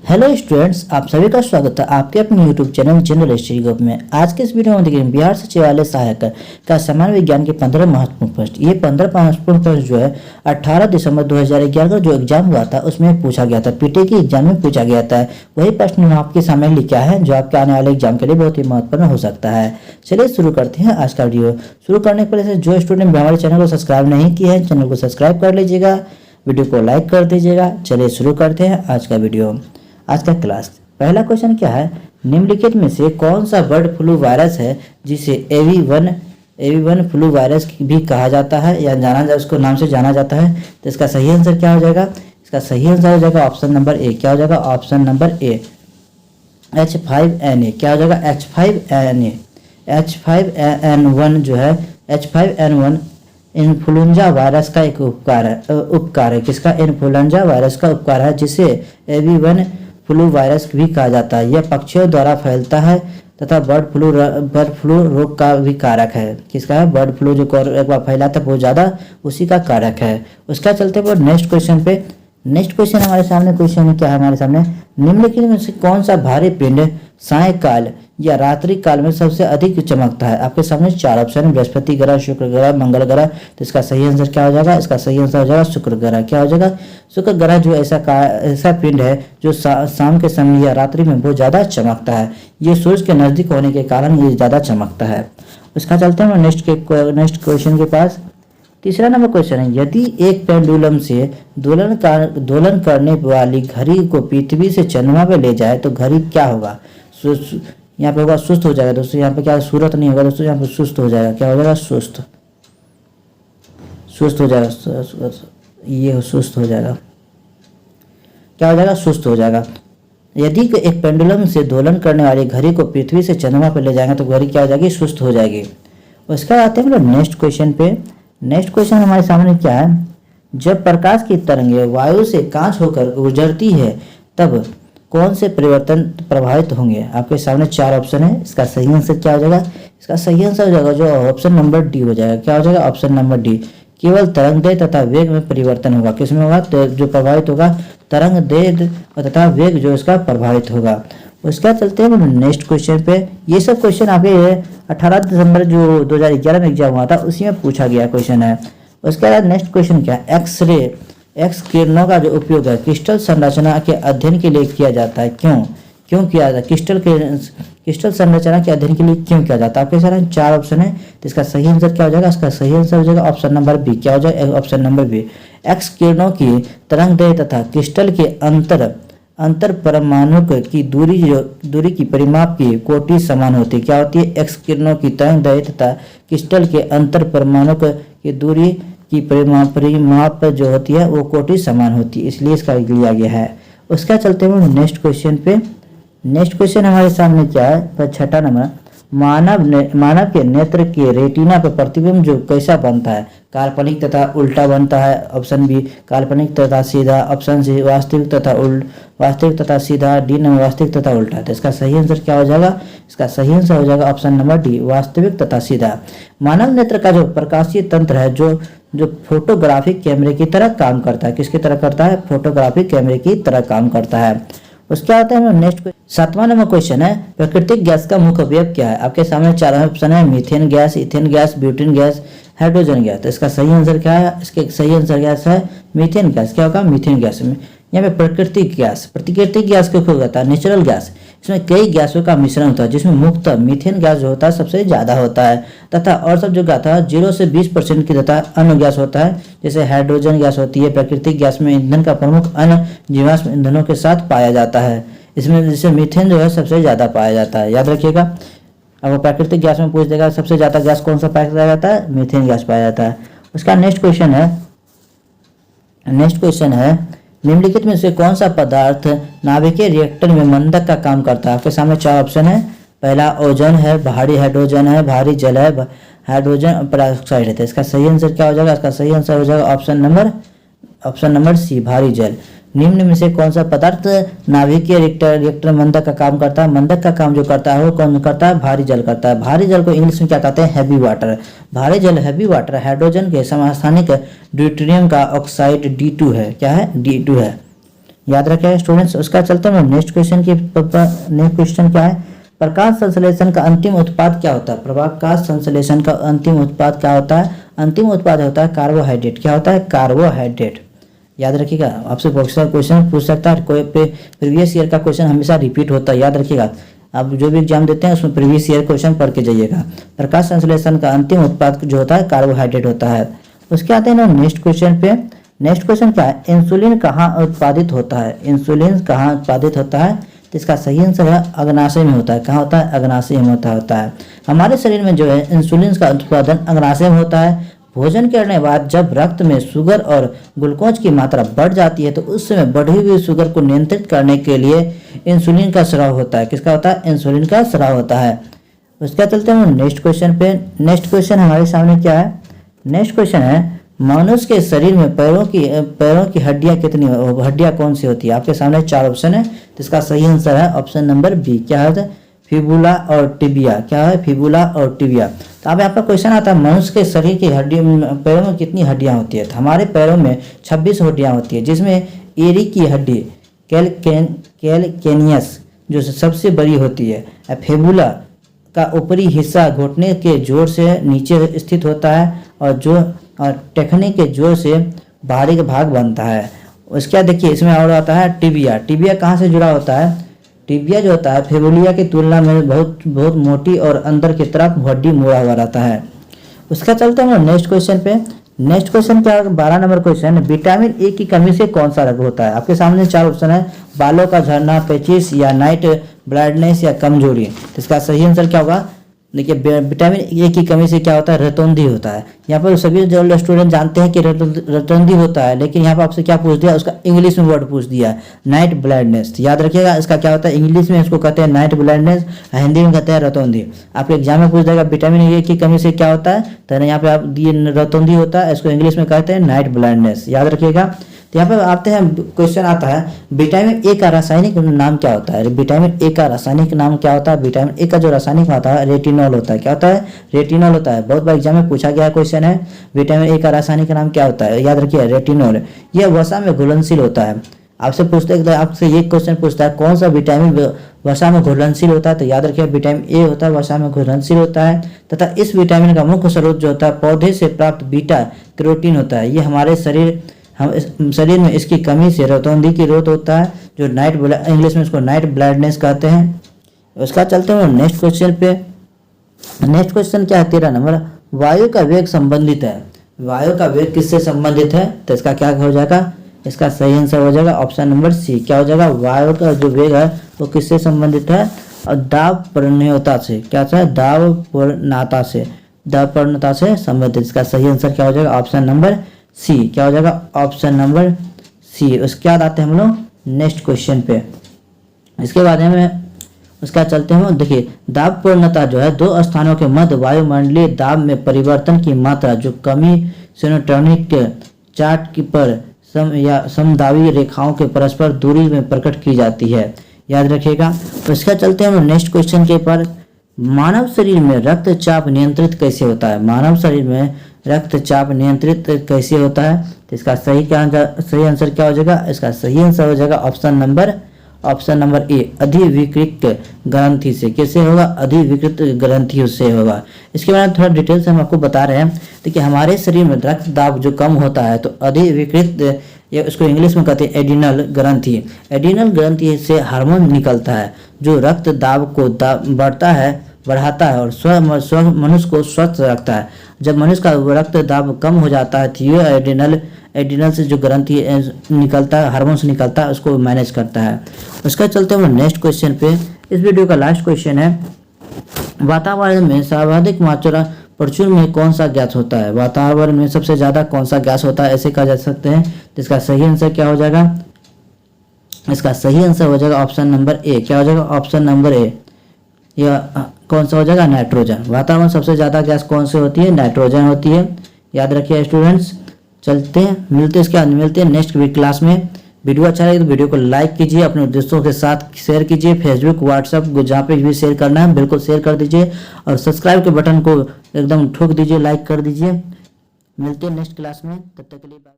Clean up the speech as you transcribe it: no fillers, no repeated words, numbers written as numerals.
Hello students, आप सभी का स्वागत है आपके अपने YouTube channel general history group में। आज के इस वीडियो में देखेंगे बिहार सचिवालय सहायक का सामान्य विज्ञान के 15 महत्वपूर्ण प्रश्न। ये 15 महत्वपूर्ण प्रश्न जो है 18 दिसंबर 2011 का जो एग्जाम हुआ था उसमें पूछा गया था, पीटी के एग्जाम में पूछा गया था। वही प्रश्न हम आपके सामने लेके आए हैं जो आपके आने वाले एग्जाम के लिए बहुत ही महत्वपूर्ण हो सकता है। चलिए शुरू करते हैं आज का वीडियो। शुरू करने के पहले जो स्टूडेंट हमारे चैनल को सब्सक्राइब नहीं किए हैं, चैनल को सब्सक्राइब कर लीजिएगा, वीडियो को लाइक कर दीजिएगा। चलिए शुरू करते हैं आज का वीडियो, आज का क्लास। पहला क्वेश्चन क्या है, निम्नलिखित में से कौन सा बर्ड फ्लू वायरस है जिसे एवी1 फ्लू वायरस भी कहा जाता है या उसको नाम से जाना जाता है। तो इसका सही आंसर क्या हो जाएगा, इसका सही आंसर हो जाएगा ऑप्शन नंबर ए। क्या हो जाएगा ऑप्शन नंबर ए, H5N1। क्या हो जाएगा H5N1 जो है H5N1 इन्फ्लुएंजा वायरस का एक उपकार है। किसका? इन्फ्लुएंजा वायरस का उपकार है जिसे एवी1 फ्लू वायरस भी कहा जाता है। यह पक्षियों द्वारा फैलता है तथा बर्ड फ्लू रोग का भी कारक है। किसका है? बर्ड फ्लू जो एक बार फैलाता है बहुत ज़्यादा, उसी का कारक है। उसका चलते हुए नेक्स्ट क्वेश्चन पे। नेक्स्ट क्वेश्चन हमारे सामने क्वेश्चन क्या है हमारे सामने, निम्नलिखित में से कौन सा भारी पिंड सायंकाल या रात्रि काल में सबसे अधिक चमकता है। आपके सामने चार ऑप्शन है, बृहस्पति ग्रह, शुक्र ग्रह, मंगल ग्रह। तो इसका सही आंसर क्या हो जाएगा, इसका सही आंसर हो जाएगा शुक्र ग्रह। क्या हो जाएगा? शुक्र ग्रह जो ऐसा पिंड है जो शाम के समय या रात्रि में बहुत ज़्यादा चमकता है। ये सूरज के नज़दीक होने के कारण ये ज़्यादा चमकता है। उसका चलते हैं नेक्स्ट क्वेश्चन के पास। तीसरा नंबर क्वेश्चन है, यदि एक पेंडुलम से दोलन करने वाली घड़ी को पृथ्वी से चंद्रमा पे ले जाए तो घड़ी क्या होगा? यहाँ पे होगा सुस्त हो जाएगा दोस्तों। यहाँ पे क्या सूरत नहीं होगा दोस्तों, यहाँ पे सुस्त हो जाएगा। क्या हो जाएगा? सुस्त हो जाएगा। ये सुस्त हो जाएगा। क्या हो जाएगा? सुस्त हो जाएगा। यदि एक पेंडुलम से दोलन करने वाली घड़ी को पृथ्वी से चंद्रमा पर ले जाएंगे तो घड़ी क्या हो जाएगी? सुस्त हो जाएगी। उसका आते हैं नेक्स्ट क्वेश्चन पे। नेक्स्ट क्वेश्चन हमारे सामने क्या है, जब प्रकाश की तरंगें वायु से कांच होकर गुजरती है तब कौन से परिवर्तन प्रभावित होंगे? आपके सामने चार ऑप्शन है। इसका सही आंसर क्या हो जाएगा? इसका सही आंसर हो जाएगा जो ऑप्शन नंबर डी हो जाएगा। क्या हो जाएगा? Option number D. केवल तरंगदैर्घ्य तथा वेग में परिवर्तन होगा। किसमें होगा? तो जो प्रभावित होगा तरंगदैर्घ्य तथा वेग जो इसका प्रभावित होगा। उसका चलते हैं नेक्स्ट क्वेश्चन पे। ये सब क्वेश्चन आपके 18 दिसंबर जो 2011 में एग्जाम हुआ था उसी में पूछा गया क्वेश्चन है। उसके बाद नेक्स्ट क्वेश्चन क्या है, एक्स किरणों का जो उपयोग है क्रिस्टल संरचना के अध्ययन के लिए किया जाता है। क्यों किया जाता है? क्रिस्टल संरचना के अध्ययन के लिए क्यों किया जाता है? आपके सारे चार ऑप्शन है। तो इसका सही आंसर क्या हो जाएगा? इसका सही आंसर हो जाएगा ऑप्शन नंबर बी। क्या हो जाएगा? Option number B. एक्स किरणों की तरंगदैर्घ्य तथा क्रिस्टल के अंतर परमाणु की दूरी की परिमाप की कोटि समान होती है। क्या होती है? एक्स किरणों की तरंगदैर्घ्य तथा क्रिस्टल के अंतर परमाणु की दूरी की परिमाप जो होती है वो कोटि समान होती है, इसलिए इसका लिया गया है। उसका चलते हुए नेक्स्ट क्वेश्चन पे। नेक्स्ट क्वेश्चन हमारे सामने क्या है, छठा नंबर, मानव के नेत्र के रेटिना पर प्रतिबिंब जो कैसा बनता है? काल्पनिक तथा उल्टा बनता है। ऑप्शन बी काल्पनिक तथा सीधा, ऑप्शन सी वास्तविक तथा सीधा, डी नंबर वास्तविक तथा उल्टा। तो इसका सही आंसर क्या हो जाएगा? इसका सही आंसर हो जाएगा ऑप्शन नंबर डी, वास्तविक तथा सीधा। मानव नेत्र का जो प्रकाशीय तंत्र है जो फोटोग्राफिक कैमरे की तरह काम करता है। किसकी तरह करता है? फोटोग्राफिक कैमरे की तरह काम करता है। उसके आते हैं नेक्स्ट सातवां नंबर क्वेश्चन है, प्राकृतिक गैस का मुख्य अवयव क्या है? आपके सामने चार ऑप्शन है, methane gas, ethane gas, butane gas, hydrogen gas. तो इसका सही आंसर क्या है? इसके सही आंसर गैस है मीथेन गैस। क्या होगा? मीथेन गैस में यहाँ पे प्राकृतिक गैस को क्या होता है? Natural gas. इसमें कई गैसों का मिश्रण होता है जिसमें मुख्यतः मीथेन गैस जो होता है सबसे ज्यादा होता है तथा और सब जो होता है 0 से 20% की तथा अन्य गैस होता है जैसे हाइड्रोजन गैस होती है। प्राकृतिक गैस में ईंधन का प्रमुख अन्य जीवाश्म ईंधनों के साथ पाया जाता है। इसमें जैसे मीथेन जो है सबसे ज्यादा पाया जाता है, याद रखिएगा। अब प्राकृतिक गैस में पूछ देगा सबसे ज्यादा गैस कौन सा पाया जाता है? मीथेन गैस पाया जाता है। उसका नेक्स्ट क्वेश्चन है निम्नलिखित में से कौन सा पदार्थ नाभिकीय रिएक्टर में मंदक का काम करता है? आपके सामने चार ऑप्शन है। पहला ओजोन है, भारी हाइड्रोजन है, भारी जल है, हाइड्रोजन पेरोक्साइड है। तो इसका सही आंसर क्या हो जाएगा? इसका सही आंसर हो जाएगा ऑप्शन नंबर सी, भारी जल। निम्न में से कौन सा पदार्थ नाभिकीय रिएक्टर मंदक का काम करता है? मंदक का काम जो करता है वो कौन करता है? भारी जल करता है। भारी जल को इंग्लिश में क्या कहते हैं? Heavy water. भारी जल हैवी वाटर हाइड्रोजन के समस्थानिक ड्यूटेरियम का ऑक्साइड D2 है। क्या है? D2 है। याद रखिएगा स्टूडेंट्स। उसका चलते हैं नेक्स्ट क्वेश्चन की। नेक्स्ट क्वेश्चन क्या है, प्रकाश संश्लेषण का अंतिम उत्पाद क्या होता है? प्रकाश संश्लेषण का अंतिम उत्पाद क्या होता है? अंतिम उत्पाद होता है कार्बोहाइड्रेट। क्या होता है? कार्बोहाइड्रेट। याद रखिएगा, आपसे क्वेश्चन पूछ सकता है, कोई प्रीवियस ईयर का क्वेश्चन हमेशा रिपीट होता है, याद रखिएगा। आप जो भी एग्जाम देते हैं उसमें प्रीवियस ईयर क्वेश्चन पढ़ के जाइएगा। प्रकाश संश्लेषण का अंतिम उत्पाद जो होता है कार्बोहाइड्रेट होता है। उसके आते हैं ना नेक्स्ट क्वेश्चन पे। नेक्स्ट क्वेश्चन क्या है, इंसुलिन कहाँ उत्पादित होता है? इंसुलिन कहाँ उत्पादित होता है? तो इसका सही आंसर है अग्नाशय में होता है। कहाँ होता है? अग्नाशय में होता है। हमारे शरीर में जो है इंसुलिन का उत्पादन अग्नाशय में होता है। भोजन करने के बाद जब रक्त में शुगर और ग्लूकोज की मात्रा बढ़ जाती है तो उस समय बढ़ी हुई शुगर को नियंत्रित करने के लिए इंसुलिन का स्राव होता है। किसका होता है? इंसुलिन का स्राव होता है। उसका चलते हैं नेक्स्ट क्वेश्चन पे। नेक्स्ट क्वेश्चन हमारे सामने क्या है? नेक्स्ट क्वेश्चन है, मनुष्य के शरीर में पैरों की हड्डियां कितनी, हड्डियां कौन सी होती है? आपके सामने 4 ऑप्शन है, तो इसका सही आंसर है ऑप्शन नंबर बी। क्या है? फिबुला और टिबिया। क्या है? फिबुला और टिबिया। तो अब यहाँ पर क्वेश्चन आता है, मनुष्य के शरीर की पैरों में कितनी हड्डियां होती है? तो हमारे पैरों में 26 हड्डियां होती है, जिसमें एरी की हड्डी कैलकेनियस जो सबसे बड़ी होती है। फेबुला का ऊपरी हिस्सा घुटने के जोड़ से नीचे स्थित होता है और टखने के जोड़ से बाहरी का भाग बनता है। उसके बाद देखिए इसमें और आता है टिबिया। टिबिया कहाँ से जुड़ा होता है? टिबिया जो होता है फेबुलिया की तुलना में बहुत मोटी और अंदर की तरफ हड्डी मुड़ा हुआ रहता है। उसका चलते हैं नेक्स्ट क्वेश्चन पे। नेक्स्ट क्वेश्चन क्या है? 12 नंबर क्वेश्चन, विटामिन ए की कमी से कौन सा रोग होता है? आपके सामने 4 ऑप्शन है, बालों का झड़ना, पेचिस या नाइट ब्लाइंडनेस या कमजोरी। तो इसका सही आंसर क्या होगा? देखिए विटामिन ए की कमी से क्या होता है? रतौंधी होता है। यहाँ पर सभी जो स्टूडेंट जानते हैं कि रतौंधी होता है, लेकिन यहाँ पर आपसे क्या पूछ दिया? उसका इंग्लिश में वर्ड पूछ दिया, नाइट ब्लाइंडनेस। याद रखिएगा इसका क्या होता है? इंग्लिश में इसको कहते हैं नाइट ब्लाइंडनेस, हिंदी में कहते हैं रतौंधी। आपके एग्जाम में पूछ देगा विटामिन ए की कमी से क्या होता है, तो यहाँ पे आप दिए रतौंधी होता है, इसको इंग्लिश में कहते हैं नाइट ब्लाइंडनेस। याद रखिएगा। तो यहाँ पर आते हैं, क्वेश्चन आता है विटामिन ए का रासायनिक नाम क्या होता है? विटामिन ए का रासायनिक नाम क्या होता है? विटामिन ए का जो रासायनिक होता है रेटिनॉल होता है। क्या होता है? रेटिनॉल होता है। बहुत बार एग्जाम में पूछा गया क्वेश्चन है, विटामिन ए का रासायनिक नाम क्या होता है? याद रखिए रेटिनॉल। यह वसा में घुलनशील होता है। आपसे ये क्वेश्चन पूछता है कौन सा विटामिन वसा में घुलनशील होता है? तो याद रखिए विटामिन ए होता है, वसा में घुलनशील होता है। तथा इस विटामिन का मुख्य स्रोत जो होता है पौधे से प्राप्त बीटा कैरोटीन होता है। ये हमारे शरीर में इसकी कमी से रतौंधी की रोग होता है, जो इंग्लिश में इसको नाइट ब्लाइंडनेस कहते हैं। उसका चलते हैं नेक्स्ट क्वेश्चन पे। नेक्स्ट क्वेश्चन क्या है? 13 नंबर, वायु का वेग संबंधित है। वायु का वेग किससे संबंधित है? तो इसका क्या हो जाएगा? इसका सही आंसर हो जाएगा ऑप्शन नंबर सी। क्या हो जाएगा? वायु का जो वेग है वो किससे संबंधित है? और दाब प्रवणता से। क्या है? दाब प्रवणता से संबंधित। इसका सही आंसर क्या हो जाएगा? Option number C. क्या हो जाएगा? Option number C. उसके बाद आते हैं हम लोग नेक्स्ट क्वेश्चन पे। इसके बाद में उसका चलते हैं, देखिए दाब पूर्णता जो है 2 स्थानों के मध्य वायुमंडलीय दाब में परिवर्तन की मात्रा जो कमी सिनेट्रॉनिक चार्ट की पर समदाबी रेखाओं के परस्पर दूरी में प्रकट की जाती है। याद रखिएगा। तो इसका चलते हैं हम लोग नेक्स्ट क्वेश्चन के पर। मानव शरीर में रक्तचाप नियंत्रित कैसे होता है? मानव शरीर में रक्तचाप नियंत्रित कैसे होता है? तो इसका सही आंसर क्या हो जाएगा? इसका सही आंसर हो जाएगा ऑप्शन नंबर ए, अधिविकृत ग्रंथि से। कैसे होगा? अधिविकृत ग्रंथियों से होगा। इसके बाद थोड़ा डिटेल से हम आपको बता रहे हैं। देखिए हमारे शरीर में रक्त दाब जो कम होता है तो अधिविकृत, या उसको इंग्लिश में कहते हैं एडिनल ग्रंथि। एडिनल ग्रंथि से हार्मोन निकलता है जो रक्त दाब को बढ़ाता है और मनुष्य को स्वस्थ रखता है। जब मनुष्य का रक्त दाब कम हो जाता है तो ये एडिनल से जो ग्रंथि निकलता है, हार्मोन से निकलता है, उसको मैनेज करता है। उसका चलते हैं नेक्स्ट क्वेश्चन पे। इस वीडियो का लास्ट क्वेश्चन है, वातावरण में सर्वाधिक मात्रा प्रचुर में कौन सा गैस होता है? वातावरण में सबसे ज्यादा कौन सा गैस होता है ऐसे कहा जा सकते हैं। तो इसका सही आंसर क्या हो जाएगा? इसका सही आंसर हो जाएगा ऑप्शन नंबर ए। क्या हो जाएगा? Option number A. यह कौन सा हो जाएगा? नाइट्रोजन। वातावरण में सबसे ज्यादा गैस कौन सी होती है? नाइट्रोजन होती है। याद रखिए स्टूडेंट्स। चलते हैं, मिलते हैं नेक्स्ट क्लास में। वीडियो अच्छा लगे तो वीडियो को लाइक कीजिए, अपने दोस्तों के साथ शेयर कीजिए, फेसबुक व्हाट्सएप जहाँ पे भी शेयर करना है बिल्कुल शेयर कर दीजिए, और सब्सक्राइब के बटन को एकदम ठोक दीजिए, लाइक कर दीजिए। मिलते हैं नेक्स्ट क्लास में, तब तक के लिए बाय।